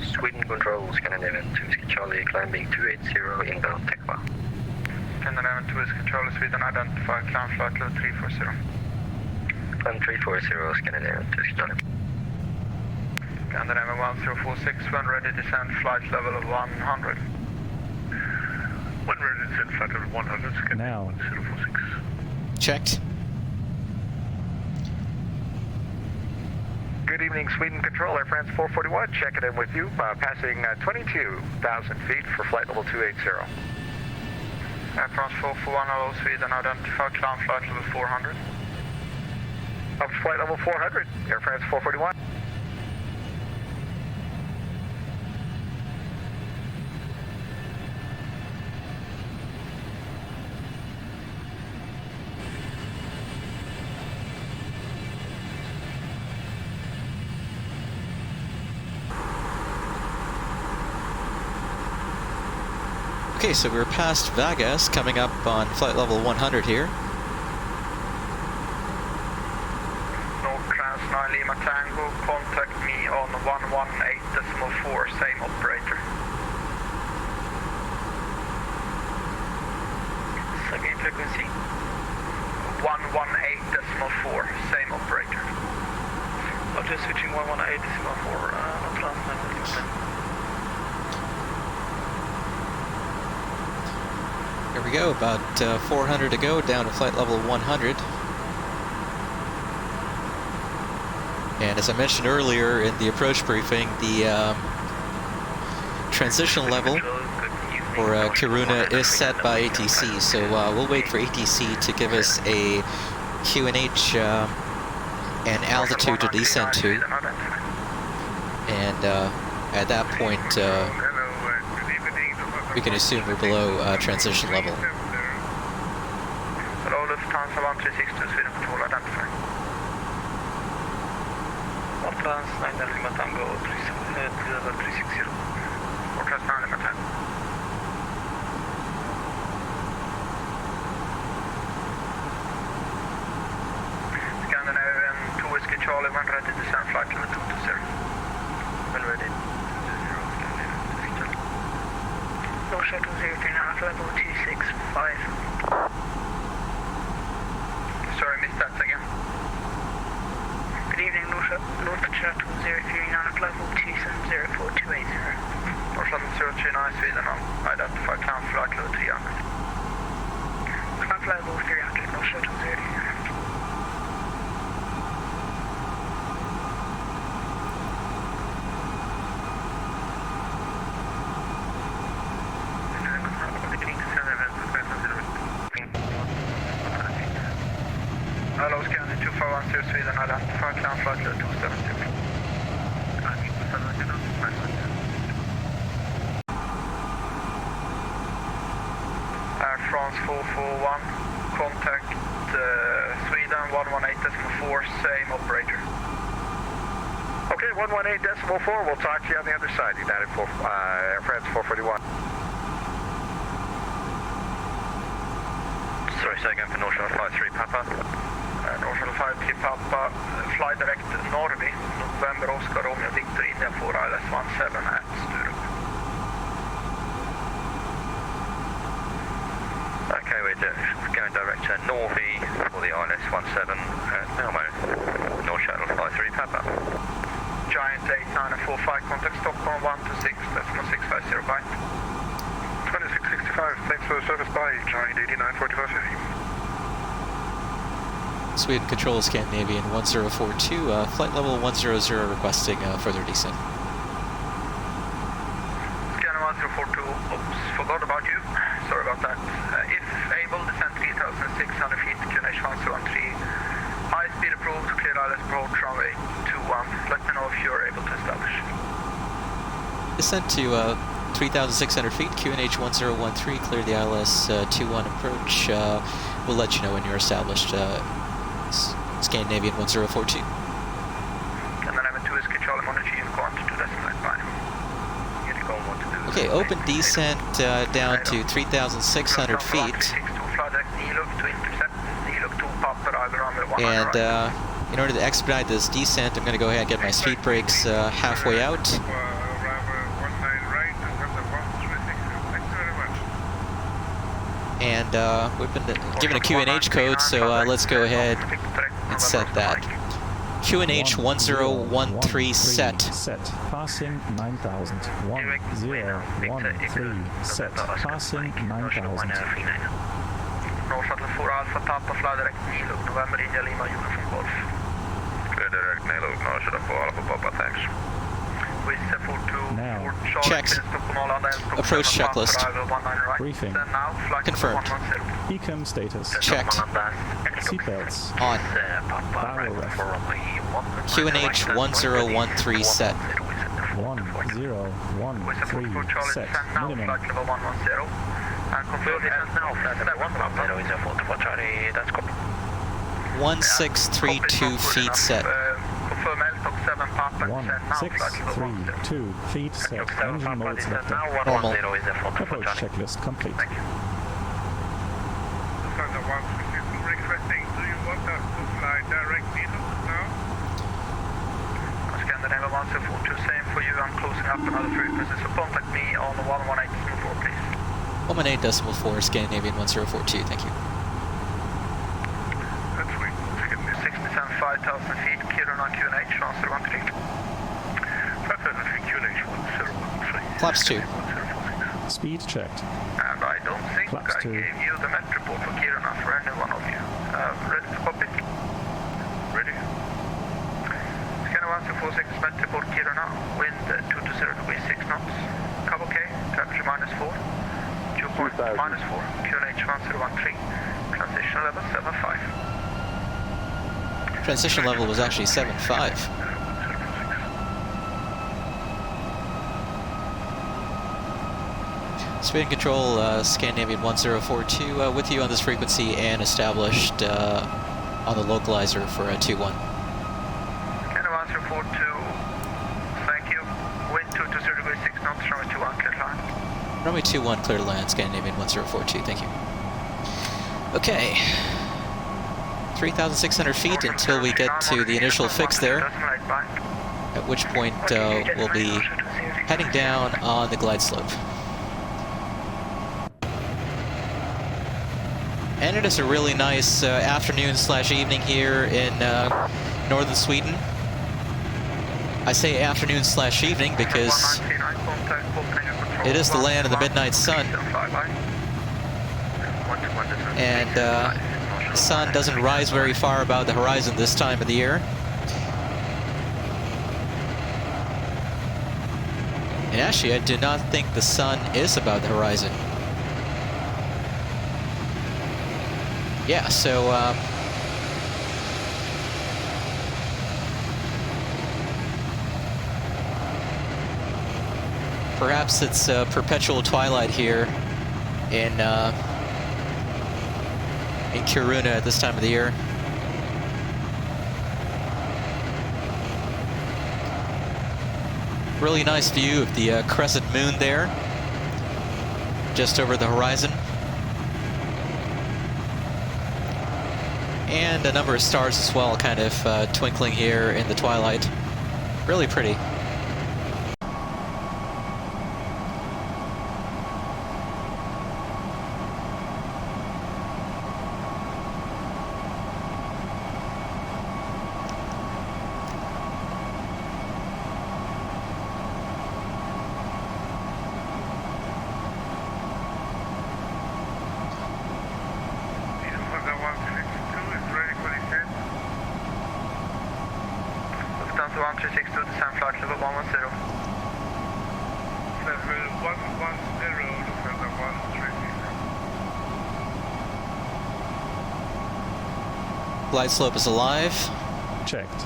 Sweden Control, Scandinavian 2 Charlie, climbing 280 inbound Takeoff. Scandinavian 2 is Charlie, Sweden, identify climb flight level 340. Climb 340, Scandinavian 2 Charlie. Scandinavian 1046, when ready descend flight level of 100. When ready descend flight level 100, Scandinavian 1046. Checked. Good evening, Sweden Control, Air France 441, checking in with you, passing 22,000 feet for flight level 280. Air France 441, hello Sweden, identify climb flight level 400. Up to flight level 400, Air France 441. Okay, so we're past Vegas, coming up on flight level 100 here. North Trans 9 Lima Tango, contact me on 118.4, same operator. Second frequency. 118.4, same operator. Roger, switching 118.4, North Trans 9 Lima Tango. Here we go, about 400 to go, down to flight level 100. And as I mentioned earlier in the approach briefing, the transition level for Kiruna is set by ATC, so we'll wait for ATC to give us a QNH and altitude to descend to. And at that point, we can assume we're below transition level. Hello, Lufthansa 1362, Sweden Control, identify. North Trans 9 Lima Tango, level 360. North Trans 9 Lima Tango. Scandinavian 2 Whiskey Charlie, when ready, descend flight level 220. When ready. No shutdown 039, level 265. Sorry, missed that again. Good evening, North shutdown 039, level 270, 4280. North shuttle 039, Sweden, identify climb flight level 300. Climb flight level 300, North shutdown 039. Hello, Scanner 2510 Sweden, identify climb flight level 270. Air France 441, contact Sweden 118.4, same operator. Okay, 118.4, we'll talk to you on the other side, United Air France 441. Sorry, say again for North Shuttle Flight 3 Papa. North Shuttle 53 Papa, fly direct Norrby, November Oscar Romeo Victor India 4 ILS 17 at Sturup. Okay, we're going direct to Norby for the ILS 17 at Malmo. North Shuttle Flight 3 Papa. Giant 8945, contact Stockholm 126, decimal 650, bye. 2665, thanks for the service, bye, Giant 8945. Sweden Control, Scandinavian 1042, flight level 100 requesting further descent. Scanner 1042, oops, forgot about you. Sorry about that. If able, descend 3,600 feet, QNH 1013. High speed descent to 3,600 feet, QNH 1013, clear the ILS 21 approach. We'll let you know when you're established. Scandinavian 1042. Okay, open descent down to 3,600 feet. And in order to expedite this descent, I'm going to go ahead and get my speed brakes halfway out. And we've been given a QNH code, so let's go ahead and set that. QNH 1013 set. Set. Passing 9,000. 1013 set. Passing 9,000. North Shuttle 4 Alpha Papa, fly direct Nilo, November India Lima Uniform Golf. Clear direct Nilo, North Shuttle 4 Alpha Papa, thanks. With 42 Now. Checked. Stockholm Arlanda, Approach checklist. right. Briefing. Then now, flight Confirmed. 110. Ecom status. Checked. Seatbelts. On. Barrel ref. QNH 1013 set. 1013 set. Minimum. Flight level 110. And confirm distance now, flight level 110 is a 44 Charlie, that's copy. 1632 feet set. Confirm LTOC 7 Papa, and now flight level 110. 1632 feet set. Engine mode selected. Normal. Approach checklist complete. Thank you. Requesting, do you want us to fly direct Nilo now? Scandinavia 1042, same for you. I'm closing up another frequency, so contact me on the 118.4, please. 118.4, Scandinavian 1042, thank you. That's sweet. 5,000 feet, Kiruna QNH, transfer 13. 5,000 feet, QNH 1013. Flaps 2. Speed checked. And I don't think Flaps I 2. gave you the met report for Kiruna for any one of you. Ready to copy? Ready? Scanner 1246, met report Kiruna, wind 220 degrees 6 knots. Cover OK, temperature -4. Dew point -4, QNH 1013, transition level 75. Transition level was actually 7.5. Speed and control, Scandinavian 1042, with you on this frequency and established on the localizer for 2-1. Scanner 1042, thank you. Wind 220 degrees 6 knots, runway 21, clear to land. Runway 21, clear to land, Scandinavian 1042, thank you. Okay. 3,600 feet until we get to the initial fix there, at which point we'll be heading down on the glide slope. And it is a really nice afternoon/evening here in northern Sweden. I say afternoon/evening because it is the land of the midnight sun. And the sun doesn't rise very far above the horizon this time of the year. And actually, I do not think the sun is above the horizon. Yeah, so perhaps it's perpetual twilight here in Kiruna at this time of the year. Really nice view of the crescent moon there, just over the horizon. And a number of stars as well, kind of twinkling here in the twilight. Really pretty. Lufthansa 1362, descend flight level 110. Level 110, Lufthansa 136. Glide slope is alive. Checked.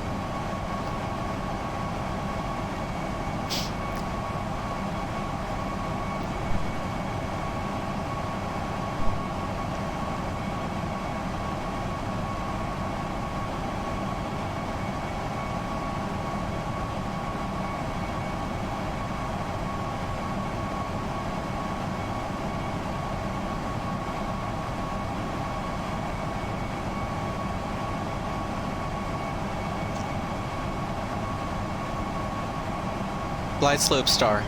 Glide slope star.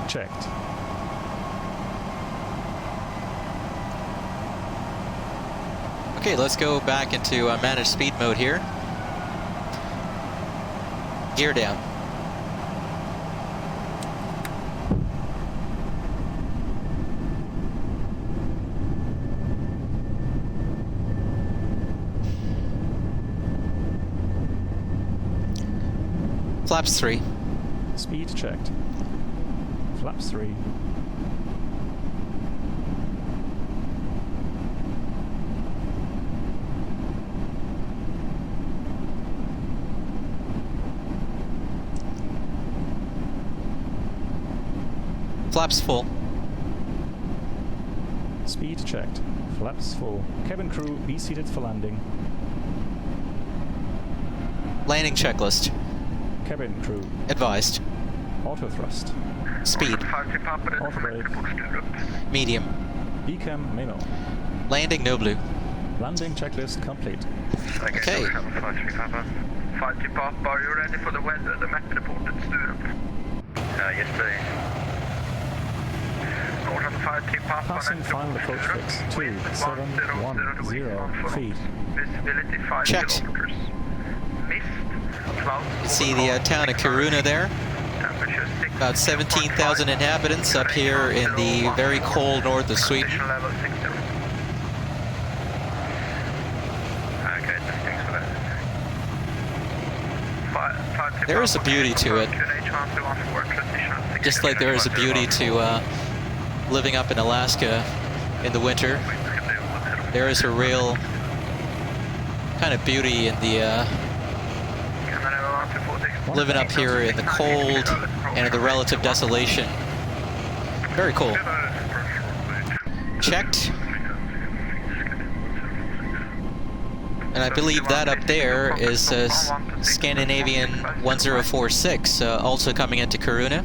Checked. Okay, let's go back into managed speed mode here. Gear down. Flaps 3. Speed checked. Flaps 3. Flaps full. Speed checked. Flaps full. Cabin crew, be seated for landing. Landing checklist. Cabin crew, Advised. auto thrust. Speed. Auto brake. Medium. Becam memo. Landing no blue. Landing checklist complete. Okay. 5 to Papa, are you ready for the weather? The map reported Sturup. Yes, please. Northern 5 to Papa. Passing final approach fix. 2710 feet. Visibility 5 Checked. kilometers. Mist. Clouds. You see the town of Kiruna there. Temperature 6. About 17,000 inhabitants up here in the very cold north of Sweden. Condition level 60. Okay, thanks for that. There is a beauty to it. Just like there is a beauty to living up in Alaska in the winter. There is a real kind of beauty in the living up here in the cold and in the relative desolation. Very cool. Checked. And I believe that up there is Scandinavian 1046, also coming into Kiruna.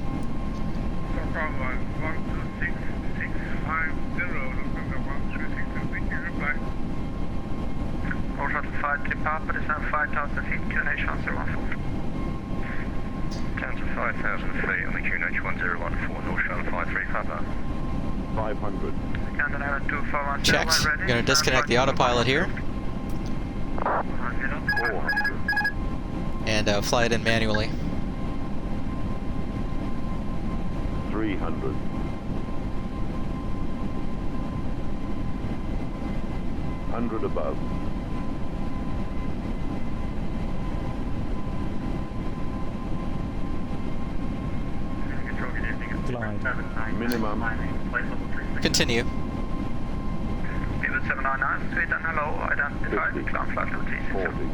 North 5 to Papa, descend 5,000 feet, QNH 1014. Down to 5,000 feet on the QNH 1014, North Shuttle 53 Papa. 500. Scandinavian 2410, Checked. ready. I'm going to disconnect the autopilot here 400. and fly it in manually. 300. 100 above. Glide. Minimum. Continue. Pivot 799, Sweden, hello, identified, 50, climb flight level 40,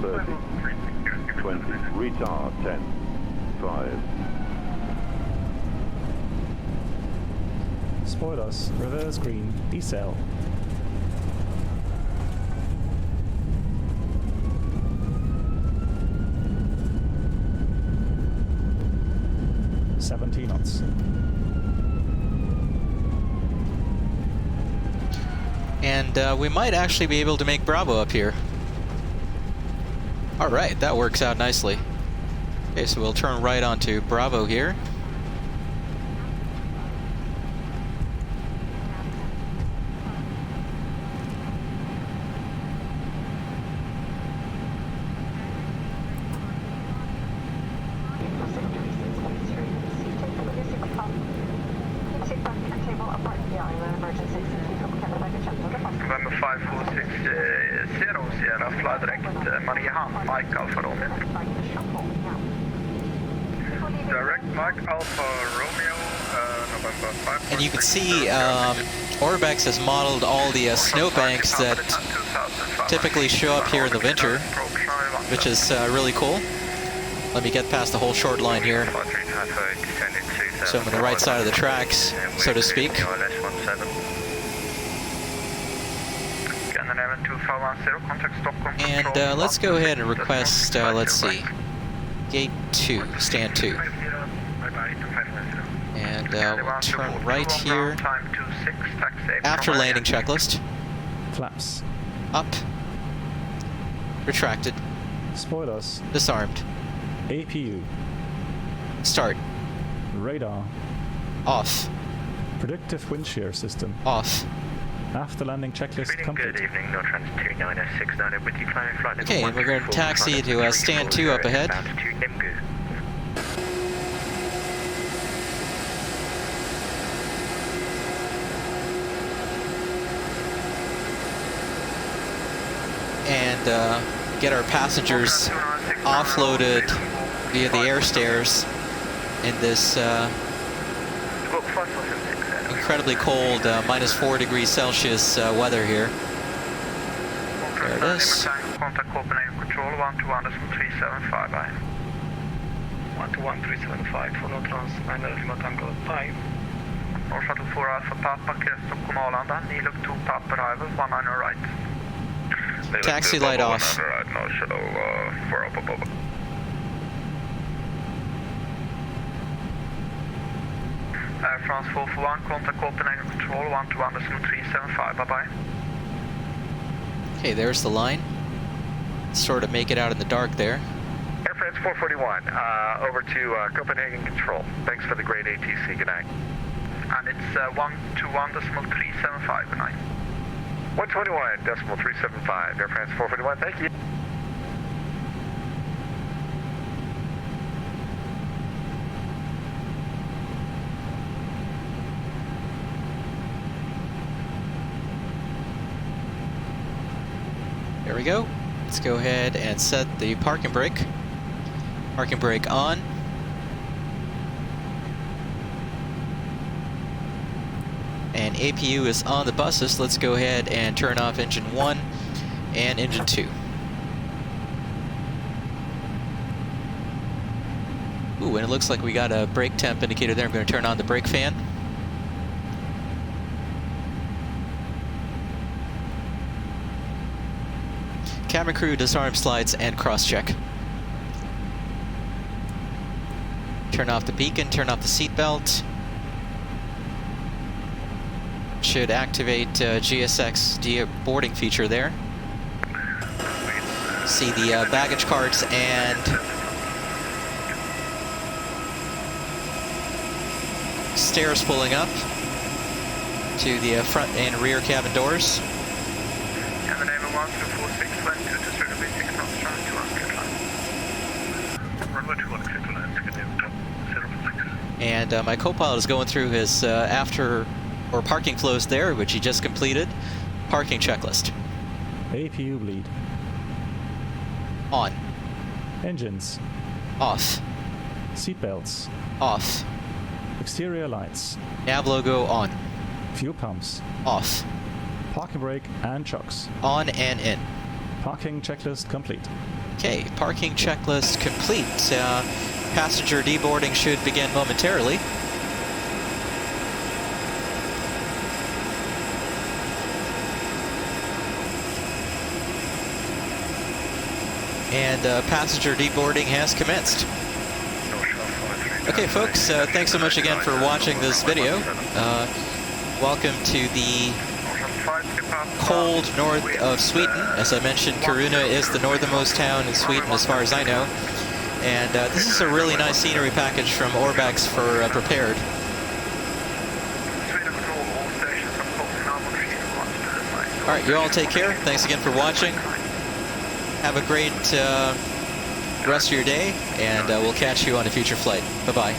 30, 20, retard 10, 5. Spoilers, reverse green, decel. knots. And we might actually be able to make Bravo up here. All right, that works out nicely. Okay, so we'll turn right onto Bravo here. November 5460 Sierra, fly direct Mariehamn, Mike Alfa Romeo. Direct Mike Alfa Romeo, November 5. And you can see Orbx has modeled all the snowbanks that typically show up here in the winter, which is really cool. Let me get past the whole short line here. So I'm on the right side of the tracks, so to speak. And let's go ahead and request, let's see, gate 2, stand 2. And we'll turn right here. After landing checklist. Flaps. Up. Retracted. Spoilers. Disarmed. APU. Start. Radar. Off. Predictive wind shear system. Off. After landing checklist complete. Good evening, Nortrans 2969 with you flying flight level Okay, and we're going to taxi to stand 2 up ahead. Altitude Nimgu. And get our passengers offloaded via the air stairs in this incredibly cold -4 degrees Celsius weather here. There it is. Contact Copenhagen Control 121.375 by. 121.375 for Nortrans 9 Tango 5. North Shuttle 4 Alpha Papa, Stockholm Arlanda, Niluk 2 Papa arrival, 19 right. Taxi light off. North Shuttle 4 Alpha Papa. France 441, contact Copenhagen Control 121.375, bye-bye. Okay, there's the line. Sort of make it out in the dark there. Air France 441, over to Copenhagen Control. Thanks for the great ATC. Good night. And it's 121.375, good night. 121.375, Air France 441, thank you. There we go. Let's go ahead and set the parking brake. Parking brake on. And APU is on the buses. Let's go ahead and turn off engine 1 and engine 2. Ooh, and it looks like we got a brake temp indicator there. I'm going to turn on the brake fan. Cabin crew disarm slides and cross-check. Turn off the beacon, turn off the seatbelt. Should activate GSX boarding feature there. See the baggage carts and stairs pulling up to the front and rear cabin doors. And the name of 1246 went to distribute 6 knots trying to clear line. Runway 21 clear to land, get in 046. And my co-pilot is going through his parking flows there, which he just completed. Parking checklist. APU bleed. On. Engines. Off. Seatbelts. Off. Exterior lights. Nav logo on. Fuel pumps. Off. Parking brake and chocks. On and in. Parking checklist complete. Okay, parking checklist complete. Passenger deboarding should begin momentarily. And passenger deboarding has commenced. Okay, folks, thanks so much again for watching this video. Welcome to the cold north of Sweden. As I mentioned, Kiruna is the northernmost town in Sweden as far as I know. And this is a really nice scenery package from Orbx for Prepared. Alright, you all take care. Thanks again for watching. Have a great rest of your day, and we'll catch you on a future flight. Bye-bye.